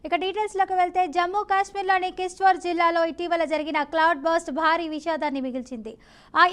ఇక డీటెయిల్స్లోకి వెళ్తే జమ్మూ కాశ్మీర్లోని కిష్ట్వార్ జిల్లాలో ఇటీవల జరిగిన క్లౌడ్ బర్స్ట్ భారీ విషాదాన్ని మిగిల్చింది.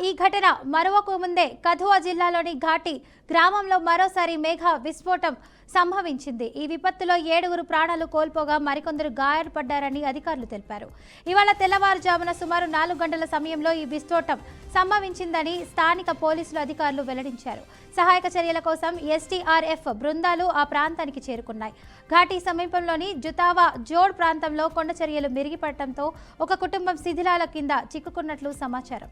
ఈ ఘటన మరొక ముందే కథువా జిల్లాలోని ఘాటి గ్రామంలో మరోసారి మేఘ విస్ఫోటం సంభవించింది. ఈ విపత్తులో 7 ప్రాణాలు కోల్పోగా మరికొందరు గాయపడ్డారని అధికారులు తెలిపారు. ఇవాళ తెల్లవారుజామున సుమారు 4 గంటల సమయంలో ఈ విస్ఫోటం సంభవించిందని స్థానిక పోలీసులు అధికారులు వెల్లడించారు. సహాయక చర్యల కోసం ఎస్టీఆర్ఎఫ్ బృందాలు ఆ ప్రాంతానికి చేరుకున్నాయి. ఘాటి సమీపంలోని జుతావా జోడ్ ప్రాంతంలో కొండ చర్యలు మెరుగుపడటంతో ఒక కుటుంబం శిథిలాల కింద చిక్కుకున్నట్లు సమాచారం.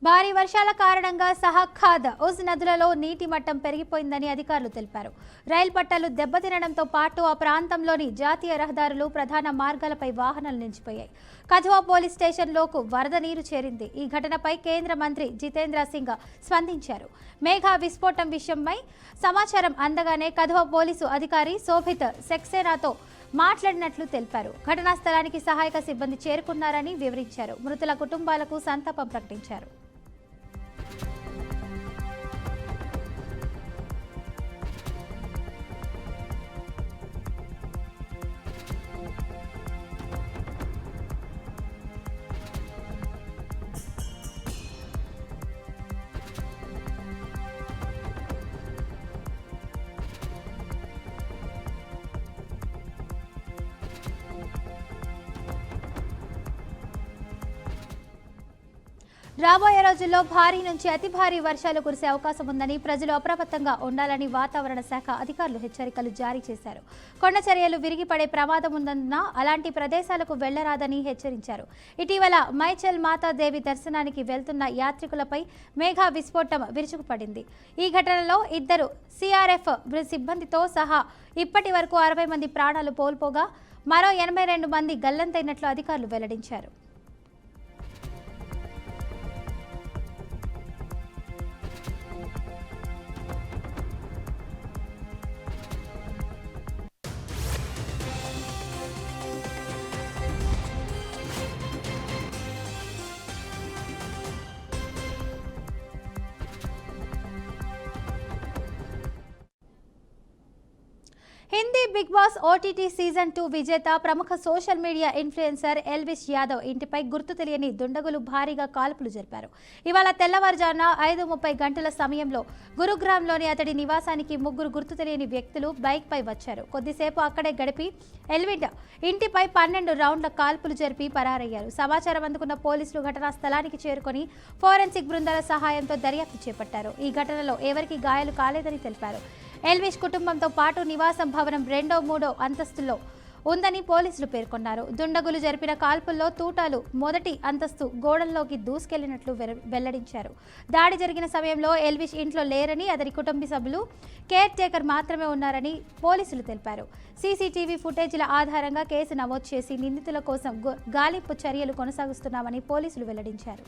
భారీ వర్షాల కారణంగా సహఖాద్ ఉజ్ నదులలో నీటి మట్టం పెరిగిపోయిందని అధికారులు తెలిపారు. రైలు పట్టాలు దెబ్బతినడంతో పాటు ఆ ప్రాంతంలోని జాతీయ రహదారులు, ప్రధాన మార్గాలపై వాహనాలు నిలిచిపోయాయి. కథువా పోలీస్ స్టేషన్లోకి వరద నీరు చేరింది. ఈ ఘటనపై కేంద్ర మంత్రి జితేంద్ర సింగ్ స్పందించారు. మేఘ విస్ఫోటం విషయమై సమాచారం అందగానే కథువా పోలీసు అధికారి శోభిత్ సక్సేనాతో మాట్లాడినట్లు తెలిపారు. ఘటనా స్థలానికి సహాయక సిబ్బంది చేరుకున్నారని వివరించారు. మృతుల కుటుంబాలకు సంతాపం ప్రకటించారు. రాబోయే రోజుల్లో భారీ నుంచి అతి భారీ వర్షాలు కురిసే అవకాశం ఉందని ప్రజలు అప్రమత్తంగా ఉండాలని వాతావరణ శాఖ అధికారులు హెచ్చరికలు జారీ చేశారు. కొండ చర్యలు విరిగిపడే ప్రమాదం ఉందన్న అలాంటి ప్రదేశాలకు వెళ్లరాదని హెచ్చరించారు. ఇటీవల మైచెల్ మాతాదేవి దర్శనానికి వెళ్తున్న యాత్రికులపై మేఘ విస్ఫోటం విరుచుకుపడింది. ఈ ఘటనలో 2 సిఆర్ఎఫ్ సిబ్బందితో సహా ఇప్పటి వరకు 60 మంది ప్రాణాలు కోల్పోగా మరో 82 మంది గల్లంతైనట్లు అధికారులు వెల్లడించారు. Hindi Bigg Boss OTT season 2 విజేత ప్రముఖ social media influencer Elvish Yadav ఇంటిపై గుర్తు తెలియని దుండగులు భారీగా కాల్పులు జరిపారు. ఇవాళ తెల్లవారుజామున 5:30 గంటల సమయంలో గురుగ్రామ్లోని అతడి నివాసానికి 3 గుర్తు తెలియని వ్యక్తులు బైక్పై వచ్చారు. కొద్దిసేపు అక్కడే గడిపి ఎల్విన్ ఇంటిపై 12 రౌండ్ల కాల్పులు జరిపి పరారయ్యారు. సమాచారం అందుకున్న పోలీసులు ఘటనా స్థలానికి చేరుకొని ఫోరెన్సిక్ బృందాల సహాయంతో దర్యాప్తు చేపట్టారు. ఈ ఘటనలో ఎవరికీ గాయాలు కాలేదని తెలిపారు. ఎల్విష్ కుటుంబంతో పాటు నివాసం భవనం 2వ, 3వ అంతస్తులో ఉందని పోలీసులు పేర్కొన్నారు. దుండగులు జరిపిన కాల్పుల్లో తూటాలు 1వ అంతస్తు గోడల్లోకి దూసుకెళ్లినట్లు వెల్లడించారు. దాడి జరిగిన సమయంలో ఎల్విష్ ఇంట్లో లేరని, అతని కుటుంబ సభ్యులు, కేర్ టేకర్ మాత్రమే ఉన్నారని పోలీసులు తెలిపారు. సీసీటీవీ ఫుటేజీల ఆధారంగా కేసు నమోదు చేసి నిందితుల కోసం గాలింపు చర్యలు కొనసాగిస్తున్నామని పోలీసులు వెల్లడించారు.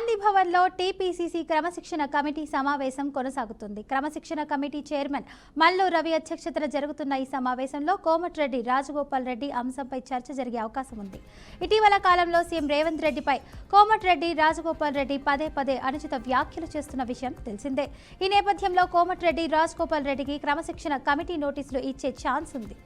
గాంధీ భవన్లో టీపీసీసీ క్రమశిక్షణ కమిటీ సమావేశం కొనసాగుతుంది. క్రమశిక్షణ కమిటీ చైర్మన్ మల్లు రవి అధ్యక్షతన జరుగుతున్న ఈ సమావేశంలో కోమటిరెడ్డి రాజగోపాల్ రెడ్డి అంశంపై చర్చ జరిగే అవకాశం ఉంది. ఇటీవల కాలంలో సీఎం రేవంత్ రెడ్డిపై కోమటిరెడ్డి రాజగోపాల్ రెడ్డి పదే పదే అనుచిత వ్యాఖ్యలు చేస్తున్న విషయం తెలిసిందే. ఈ నేపథ్యంలో కోమటిరెడ్డి రాజగోపాల్ రెడ్డికి క్రమశిక్షణ కమిటీ నోటీసులు ఇచ్చే ఛాన్స్ ఉంది.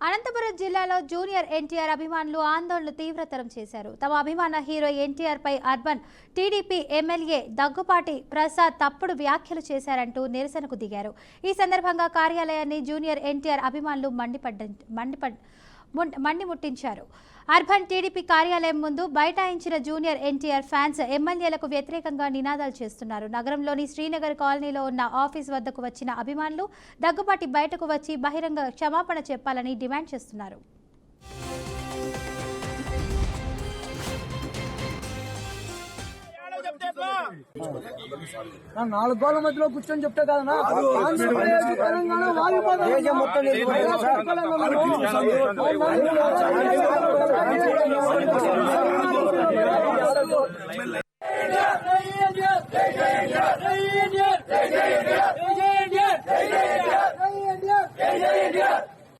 అనంతపురం జిల్లాలో జూనియర్ ఎన్టీఆర్ అభిమానులు ఆందోళనలు తీవ్రతరం చేశారు. తమ అభిమాన హీరో ఎన్టీఆర్ పై అర్బన్ టీడీపీ ఎమ్మెల్యే దగ్గుపాటి ప్రసాద్ తప్పుడు వ్యాఖ్యలు చేశారంటూ నిరసనకు దిగారు. ఈ సందర్భంగా కార్యాలయాన్ని జూనియర్ ఎన్టీఆర్ అభిమానులు మండిముట్టించారు. అర్బన్ టీడీపీ కార్యాలయం ముందు బైఠాయించిన జూనియర్ ఎన్టీఆర్ ఫ్యాన్స్ ఎమ్మెల్యేలకు వ్యతిరేకంగా నినాదాలు చేస్తున్నారు. నగరంలోని శ్రీనగర్ కాలనీలో ఉన్న ఆఫీస్ వద్దకు వచ్చిన అభిమానులు దగ్గుపాటి బయటకు వచ్చి బహిరంగ క్షమాపణ చెప్పాలని డిమాండ్ చేస్తున్నారు. నాలుగు గోళ్ల మధ్యలో కూర్చొని చెప్తే కదా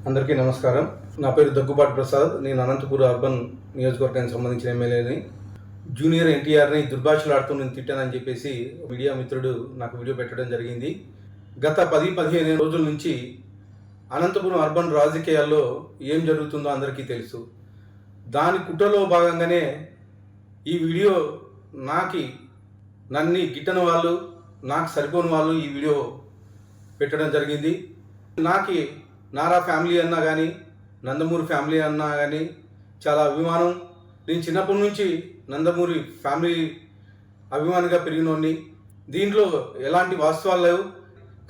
అందరికీ నమస్కారం. నా పేరు దగ్గుబాటి ప్రసాద్. నేను అనంతపురం అర్బన్ నియోజకవర్గానికి సంబంధించిన ఎమ్మెల్యేని. జూనియర్ ఎన్టీఆర్ని దుర్భాషలాడుతూ నేను తిట్టానని చెప్పేసి మీడియా మిత్రుడు నాకు వీడియో పెట్టడం జరిగింది. గత 10-15 రోజుల నుంచి అనంతపురం అర్బన్ రాజకీయాల్లో ఏం జరుగుతుందో అందరికీ తెలుసు. దాని కుట్రలో భాగంగానే ఈ వీడియో నన్ను గిట్టని వాళ్ళు, నాకు సరిపోని వాళ్ళు ఈ వీడియో పెట్టడం జరిగింది. నారా ఫ్యామిలీ అన్నా కానీ, నందమూరి ఫ్యామిలీ అన్నా కానీ చాలా అభిమానం. నేను చిన్నప్పటి నుంచి నందమూరి ఫ్యామిలీ అభిమానిగా పెరిగినోడిని. దీంట్లో ఎలాంటి వాస్తవాలు లేవు.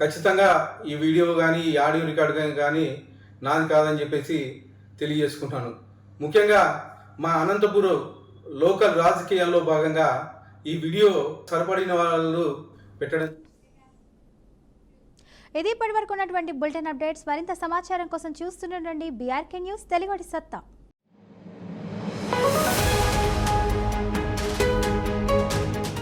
ఖచ్చితంగా ఈ వీడియో కానీ, ఈ ఆడియో రికార్డు కానీ నాది కాదని చెప్పేసి తెలియజేసుకుంటాను. ముఖ్యంగా మా అనంతపురం లోకల్ రాజకీయాల్లో భాగంగా ఈ వీడియో సరిపడిన వాళ్ళు పెట్టడం. ఇది ఇప్పటివరకు ఉన్నటువంటి బులెటిన్ అప్డేట్స్. మరింత సమాచారం కోసం చూస్తుండండి బీఆర్కే న్యూస్, తెలుగుడి సత్తా.